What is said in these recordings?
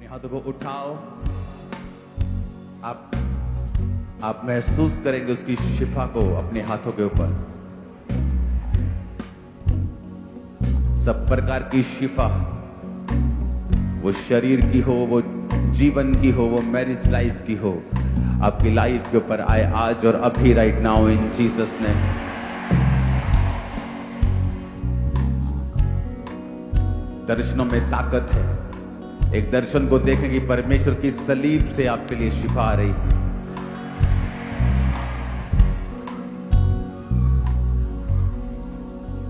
अपने हाथों को उठाओ। आप महसूस करेंगे उसकी शिफा को अपने हाथों के ऊपर। सब प्रकार की शिफा, वो शरीर की हो, वो जीवन की हो, वो मैरिज लाइफ की हो, आपकी लाइफ के ऊपर आए आज और अभी, राइट नाउ, इन जीसस ने। दर्शनों में ताकत है। एक दर्शन को देखेंगे, परमेश्वर की सलीब से आपके लिए शिफा आ रही है।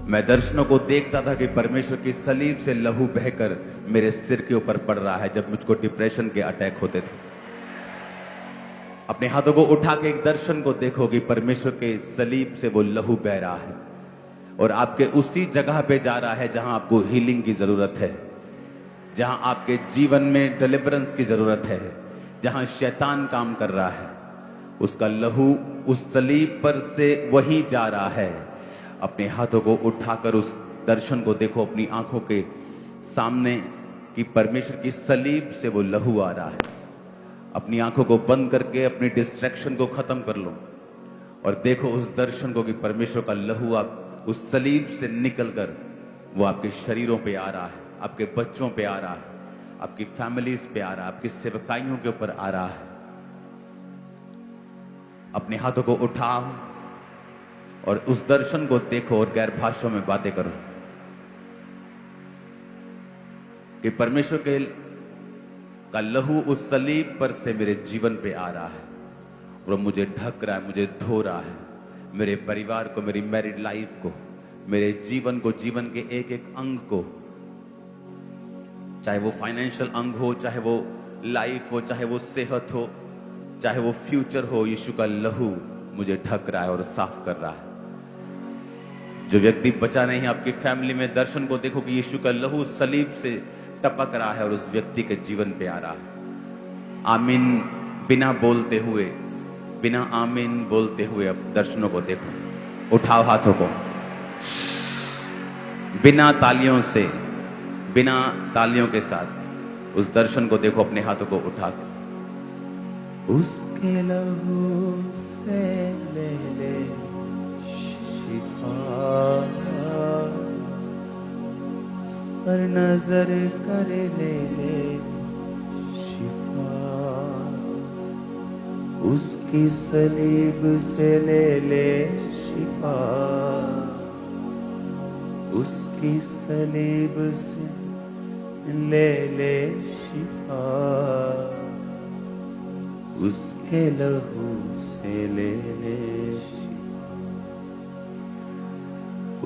मैं दर्शनों को देखता था कि परमेश्वर की सलीब से लहू बहकर मेरे सिर के ऊपर पड़ रहा है जब मुझको डिप्रेशन के अटैक होते थे। अपने हाथों को उठा के एक दर्शन को देखो कि परमेश्वर के सलीब से वो लहू बह रहा है और आपके उसी जगह पे जा रहा है जहां आपको हीलिंग की जरूरत है, जहां आपके जीवन में डिलीवरेंस की जरूरत है, जहां शैतान काम कर रहा है, उसका लहू उस सलीब पर से वही जा रहा है। अपने हाथों को उठाकर उस दर्शन को देखो अपनी आंखों के सामने कि परमेश्वर की सलीब से वो लहू आ रहा है। अपनी आंखों को बंद करके अपनी डिस्ट्रैक्शन को खत्म कर लो और देखो उस दर्शन को कि परमेश्वर का लहू आप उस सलीब से निकलकर वो आपके शरीरों पे आ रहा है, आपके बच्चों पे आ रहा है, आपकी फैमिलीज पे आ रहा है, आपकी सेवकाइयों के ऊपर आ रहा है। अपने हाथों को उठाओ और उस दर्शन को देखो और गैर भाषाओं में बातें करो कि परमेश्वर के का लहू उस सलीब पर से मेरे जीवन पे आ रहा है और मुझे ढक रहा है, मुझे धो रहा है, मेरे परिवार को, मेरी मैरिड लाइफ को, मेरे जीवन को, जीवन के एक एक अंग को, चाहे वो फाइनेंशियल अंग हो, चाहे वो लाइफ हो, चाहे वो सेहत हो, चाहे वो फ्यूचर हो, यीशु का लहू मुझे ढक रहा है और साफ कर रहा है। जो व्यक्ति बचा नहीं है आपकी फैमिली में, दर्शन को देखो कि यीशु का लहू सलीब से टपक रहा है और उस व्यक्ति के जीवन पे आ रहा है। आमीन बिना बोलते हुए, बिना आमीन बोलते हुए अब दर्शनों को देखो। उठाओ हाथों को, बिना तालियों से, बिना तालियों के साथ उस दर्शन को देखो। अपने हाथों को उठा के उसके लहू से ले ले शिफा, उस पर नजर कर ले ले शिफा, उसकी सलीब से ले ले शिफा, उसकी सलीब से ले ले शिफा, उसके लहू से ले ले शिफा,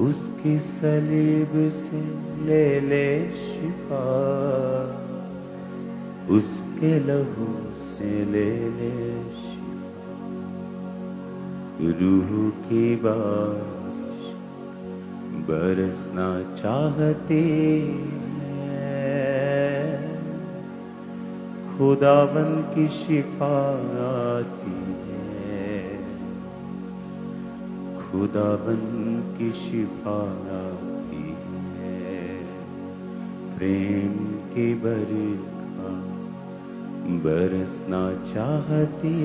उसकी सलीब से ले ले शिफा, उसके लहू से ले ले शिफा। रूह की बारिश बरसना चाहती है, खुदावन की शिफा आती है, खुदावन की शिफा आती है। प्रेम की बरखा बरसना चाहती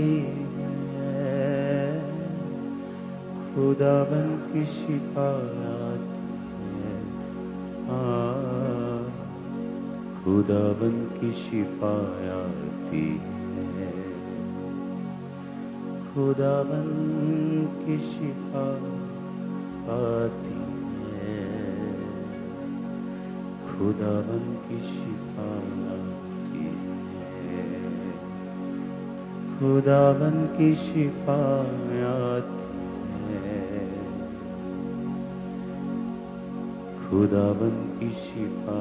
है, खुदावन की शिफा आती है। खुदावन की शिफा आती है, खुदावन की शिफा आती है, खुदावन की शिफा आती है, खुदावन की शिफा आती है, खुदावन की शिफा।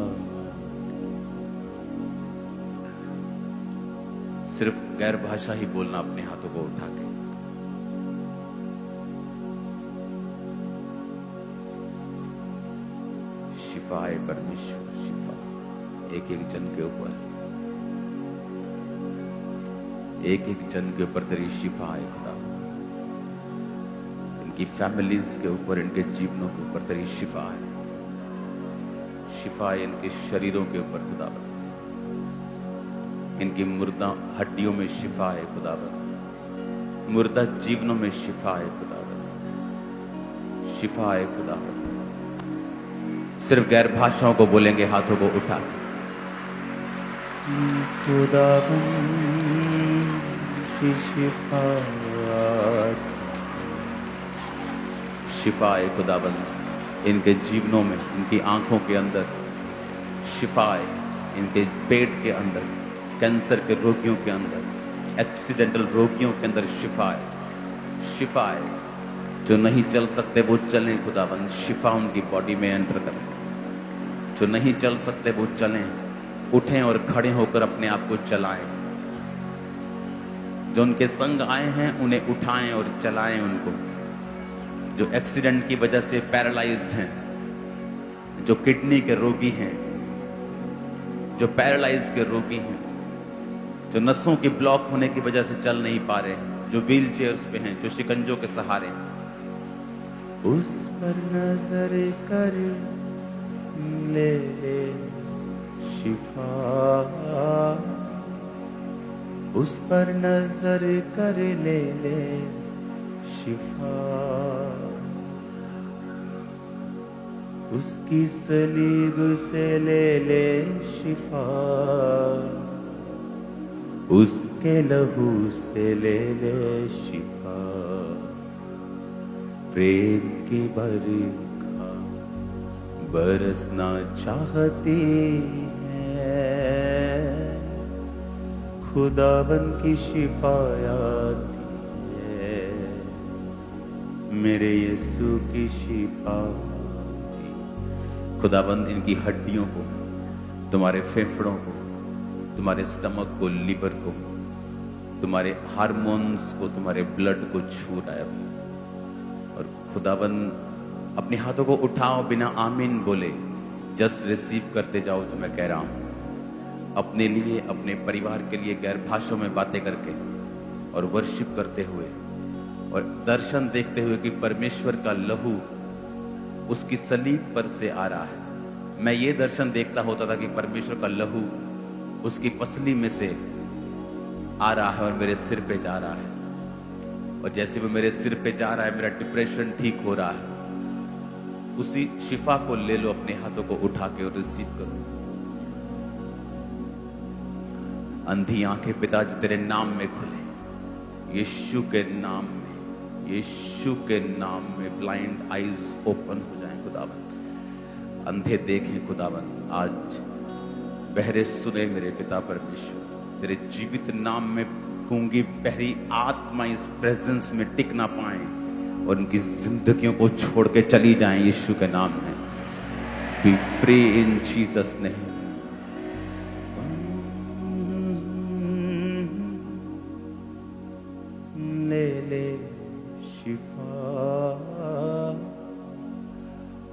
सिर्फ गैर भाषा ही बोलना अपने हाथों को उठा के। शिफा है परमेश्वर, शिफा एक एक जन के ऊपर, एक एक जन के ऊपर तेरी शिफा है खुदा। इनकी फैमिलीज के ऊपर, इनके जीवनों के ऊपर तेरी शिफा है। शिफा है इनके शरीरों के ऊपर खुदा। इनकी मुर्दा हड्डियों में शिफा है खुदावन, मुर्दा जीवनों में शिफा है खुदावन, शिफा है खुदावन। सिर्फ गैर भाषाओं को बोलेंगे हाथों को उठा के, खुदावन की शिफा, शिफा है खुदावन। इनके जीवनों में, इनकी आंखों के अंदर शिफा है, इनके पेट के अंदर, कैंसर के रोगियों के अंदर, एक्सीडेंटल रोगियों के अंदर शिफा है, शिफा है। जो नहीं चल सकते वो चलें खुदावन, शिफा उनकी बॉडी में एंटर करें। जो नहीं चल सकते वो चलें, उठें और खड़े होकर अपने आप को चलाएं। जो उनके संग आए हैं उन्हें उठाएं और चलाएं उनको। जो एक्सीडेंट की वजह से पैरालाइज्ड हैं, जो किडनी के रोगी हैं, जो पैरालाइज के रोगी हैं, जो नसों की ब्लॉक होने की वजह से चल नहीं पा रहे, जो व्हील चेयर्स पे हैं, जो शिकंजों के सहारे, उस पर नजर कर ले ले शिफा, उस पर नजर कर ले ले शिफा, उसकी सलीब से ले ले शिफा, उसके लहू से ले ले शिफा। प्रेम की बरखा बरसना चाहती है, खुदावन की शिफा आती है, मेरे यीशु की शिफा। खुदाबंद इनकी हड्डियों को, तुम्हारे फेफड़ों को, तुम्हारे स्टमक को, लिवर को, तुम्हारे हार्मोन्स को, तुम्हारे ब्लड को छू रहा है। और खुदाबंद अपने हाथों को उठाओ, बिना आमीन बोले जस्ट रिसीव करते जाओ जो मैं कह रहा हूं। अपने लिए, अपने परिवार के लिए गैर भाषाओं में बातें करके और वर्शिप करते हुए और दर्शन देखते हुए कि परमेश्वर का लहू उसकी सलीब पर से आ रहा है। मैं ये दर्शन देखता होता था कि परमेश्वर का लहू उसकी पसली में से आ रहा है और मेरे सिर पे जा रहा है। और जैसे वो मेरे सिर पे जा रहा है, मेरा डिप्रेशन ठीक हो रहा है। उसी शिफा को ले लो अपने हाथों को उठा के और रिसीव करो। अंधी आंखें पिताजी तेरे नाम में खुले, यीशु के नाम में, यीशु के नाम में ब्लाइंड आईज ओपन हो जाएं खुदावन। अंधे देखें खुदावन, आज बहरे सुने मेरे पिता परमेश्वर। तेरे जीवित नाम में गूंगी बहरी आत्मा इस प्रेजेंस में टिक ना पाए और उनकी जिंदगियों को छोड़ के चली जाएं यीशु के नाम में। B free in Jesus name. ले ले शिफा,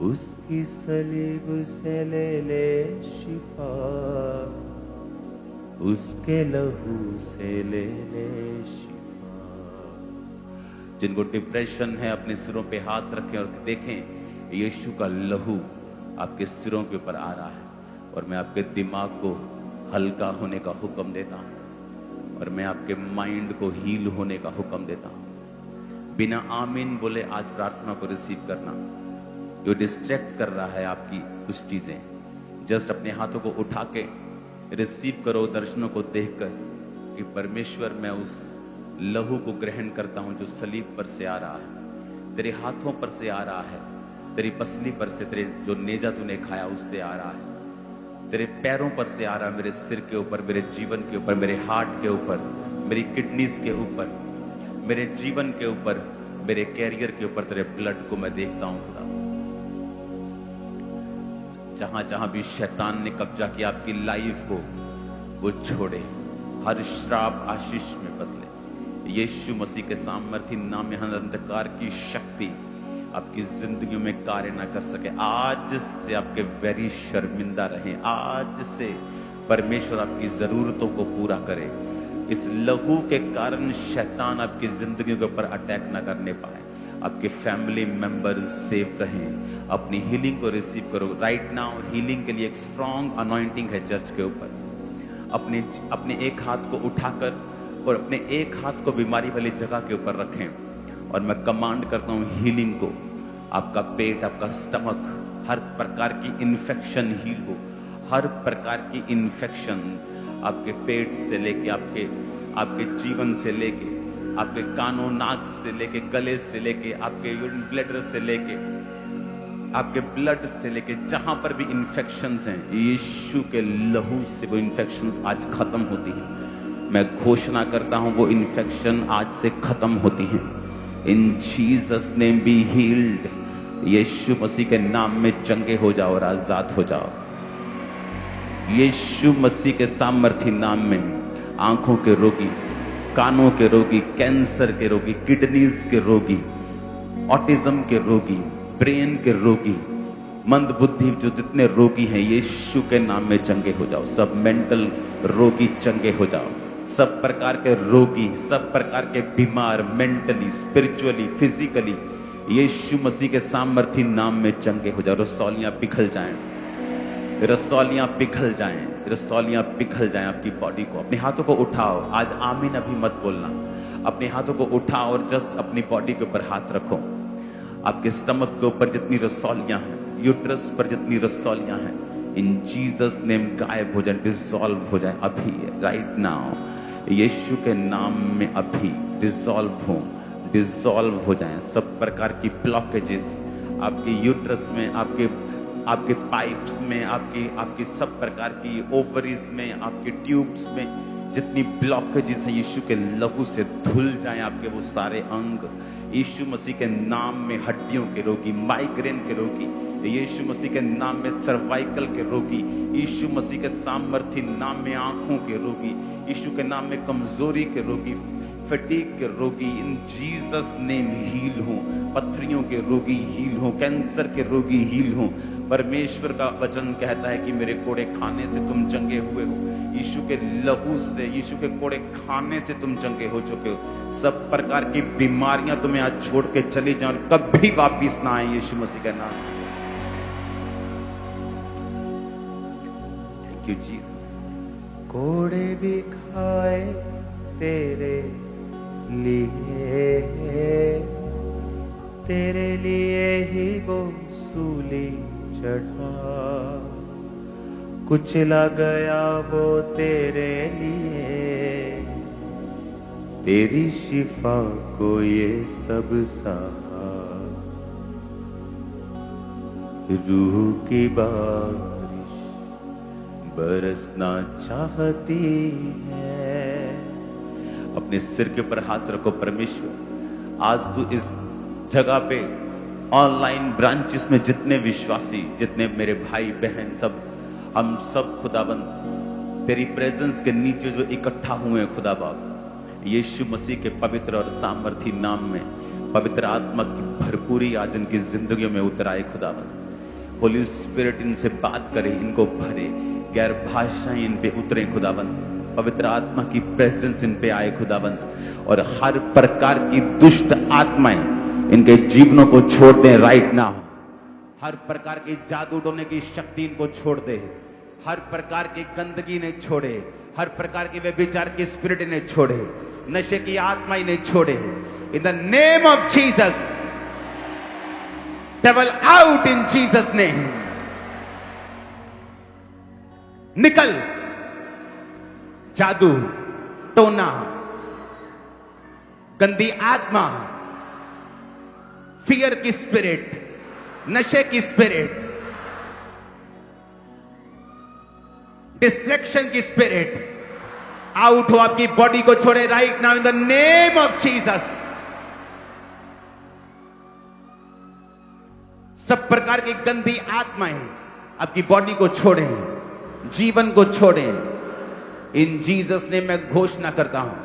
उसकी सलीब से ले ले शिफा, उसके लहू से ले ले शिफा। जिनको डिप्रेशन है अपने सिरों पे हाथ रखें और देखें यीशु का लहू आपके सिरों के ऊपर आ रहा है। और मैं आपके दिमाग को हल्का होने का हुक्म देता हूं और मैं आपके माइंड को हील होने का हुक्म देता हूं। बिना आमीन बोले आज प्रार्थना को रिसीव करना। जो डिस्ट्रैक्ट कर रहा है आपकी कुछ चीजें, जस्ट अपने हाथों को उठा के रिसीव करो दर्शनों को देखकर कि परमेश्वर मैं उस लहू को ग्रहण करता हूं जो सलीब पर से आ रहा है, तेरे हाथों पर से आ रहा है, तेरी पसली पर से, तेरे जो नेजा तूने खाया उससे आ रहा है, तेरे पैरों पर से आ रहा है, मेरे सिर के ऊपर, मेरे जीवन के ऊपर, मेरे हार्ट के ऊपर, मेरी किडनीज के ऊपर, मेरे जीवन के ऊपर, मेरे कैरियर के ऊपर तेरे ब्लड को मैं देखता हूं खुदा। जहां जहां भी शैतान ने कब्जा किया आपकी लाइफ को, वो छोड़े, हर श्राप आशीष में बदले। यीशु मसीह के सामर्थी नाम में हर अंधकार की शक्ति आपकी जिंदगी में कार्य ना कर सके। आज से आपके वैरी शर्मिंदा रहें। आज से परमेश्वर आपकी जरूरतों को पूरा करे। इस लहू के कारण शैतान आपकी जिंदगी के ऊपर अटैक ना करने पाए। आपके फैमिली मेंबर्स सेफ रहें। अपनी हीलिंग को रिसीव करो। राइट नाउ हीलिंग के लिए एक स्ट्रॉन्ग अनॉइंटिंग है चर्च के ऊपर। अपने अपने एक हाथ को उठाकर और अपने एक हाथ को बीमारी वाली जगह के ऊपर रखें और मैं कमांड करता हूं हीलिंग को। आपका पेट, आपका स्टमक, हर प्रकार की इन्फेक्शन हील हो। हर प्रकार की इन्फेक्शन आपके पेट से लेके आपके जीवन से लेके आपके कानों नाक से लेके गले से लेके आपके यूरिन ब्लैडर से लेके आपके ब्लड से लेके जहां पर भी इन्फेक्शंस हैं, यीशु के लहू से वो इन्फेक्शंस आज खत्म होती हैं। मैं घोषणा करता हूं वो इन्फेक्शन आज से खत्म होती हैं। In Jesus name be healed. Yeshu Masih के नाम में चंगे हो जाओ और आजाद हो जाओ। यीशु मसीह के सामर्थी नाम में आंखों के रोगी, कानों के रोगी, कैंसर के रोगी, किडनीज के रोगी, ऑटिज्म के रोगी, ब्रेन के रोगी, मंदबुद्धि जो जितने रोगी हैं, यीशु के नाम में चंगे हो जाओ। सब मेंटल रोगी चंगे हो जाओ। सब प्रकार के रोगी, सब प्रकार के बीमार, मेंटली, स्पिरिचुअली, फिजिकली, यीशु मसीह के सामर्थी नाम में चंगे हो जाओ। रसौलियां पिघल जाएं, रसौलियां पिघल जाएं, रसौलियां पिघल जाएं आपकी बॉडी को। अपने हाथों को उठाओ। आज आमीन अभी मत बोलना। अपने हाथों को उठाओ और जस्ट अपनी बॉडी के ऊपर हाथ रखो। आपके स्टमक के ऊपर जितनी रसौलियां हैं, यूट्रस पर जितनी रसौलियां हैं, इन जीसस नेम गायब हो जाए, डिसॉल्व हो जाए अभी, राइट नाउ। यीशु के नाम में अभी डिसॉल्व हो जाएं सब प्रकार की ब्लॉकेजेस आपके यूट्रस में, आपके पाइप्स में, आपकी सब प्रकार की ओवरीज में, आपके ट्यूब्स में जितनी ब्लॉकेजेस हैं, यीशु के लहू से धुल जाएं आपके वो सारे अंग। यीशु मसीह के नाम में हड्डियों के रोगी, माइग्रेन के रोगी, यीशु मसीह के नाम में सर्वाइकल के रोगी, यीशु मसीह के सामर्थी नाम में आंखों के रोगी, यीशु के नाम में कमजोरी के रोगी, फटीग के रोगी, इन जीसस नेम हील हो। पथरियों के रोगी हील हो, कैंसर के रोगी हील हो। परमेश्वर का वचन कहता है कि मेरे कोड़े खाने से तुम चंगे हुए हो। यीशु के लहू से, यीशु के कोड़े खाने से तुम चंगे हो चुके हो। सब प्रकार की बीमारियां तुम्हें आज छोड़ के चली जाएं और कभी वापिस ना आए, यीशु मसीह का नाम। Thank you Jesus. कोड़े भी खाए तेरे लिए ही वो सूली चढ़ा, कुचला गया वो तेरे लिए, तेरी शिफा को ये सब सहा। रूह की बारिश बरसना चाहती है। अपने सिर के ऊपर हाथ रखो। परमेश्वर, आज तू इस जगह पे ऑनलाइन ब्रांचेस में जितने विश्वासी, जितने मेरे भाई बहन, सब हम सब खुदाबंद तेरी प्रेजेंस के नीचे जो इकट्ठा हुए हैं खुदा बाप, यीशु मसीह के पवित्र और सामर्थी नाम में पवित्र आत्मा की भरपूरी आज इनकी जिंदगियों में उतर आए खुदाबंद। होली स्पिरिट इनसे बात करे, इनको भरे, गैर भाषाएं इन पे उतरे खुदाबंद। पवित्र आत्मा की प्रेजेंस इन पे आए खुदाबंद, और हर प्रकार की दुष्ट आत्माएं इनके जीवनों को छोड़ दें राइट नाउ। हर प्रकार की जादू टोने की शक्ति इनको छोड़ दे। हर प्रकार की गंदगी ने छोड़े, हर प्रकार की व्यभिचार की स्पिरिट इन्हें छोड़े, नशे की आत्मा इन्हें छोड़े। In the name of Jesus, devil out in Jesus name. निकल जादू टोना, गंदी आत्मा, फियर की स्पिरिट, नशे की स्पिरिट, डिस्ट्रैक्शन की स्पिरिट, आउट हो, आपकी बॉडी को छोड़े right now in the name of Jesus. सब प्रकार की गंदी आत्माएं आपकी बॉडी को छोड़ें, जीवन को छोड़ें। इन जीसस ने मैं घोषणा करता हूं,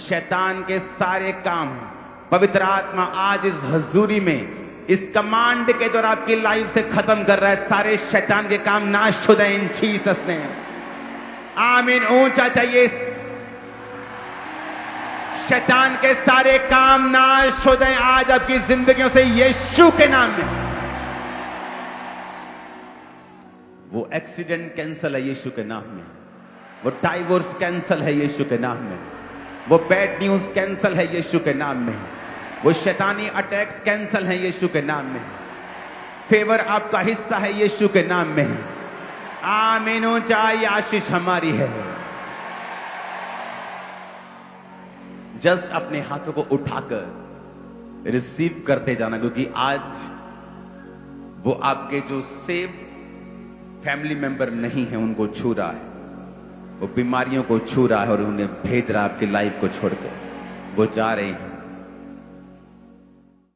शैतान के सारे काम पवित्र आत्मा आज इस हजूरी में इस कमांड के द्वारा आपकी लाइफ से खत्म कर रहा है। सारे शैतान के काम नाश हो जाए इन जीसस ने। आमीन। ऊंचा चाहिए। शैतान के सारे काम नाश हो जाए आज आपकी जिंदगियों से यीशु के नाम में। वो एक्सीडेंट कैंसल है यीशु के नाम में। वो डाइवोर्स कैंसल है यीशु के नाम में, वो बैड न्यूज कैंसल है यीशु के नाम में, वो शैतानी अटैक्स कैंसल है यीशु के नाम में, फेवर आपका हिस्सा है यीशु के नाम में। आमीन। ऊंचाई आशीष हमारी है। जस्ट अपने हाथों को उठाकर रिसीव करते जाना, क्योंकि आज वो आपके जो सेव फैमिली मेंबर नहीं है उनको छू रहा है, वो बीमारियों को छू रहा है और उन्हें भेज रहा है आपकी लाइफ को छोड़कर। वो जा रहे हैं,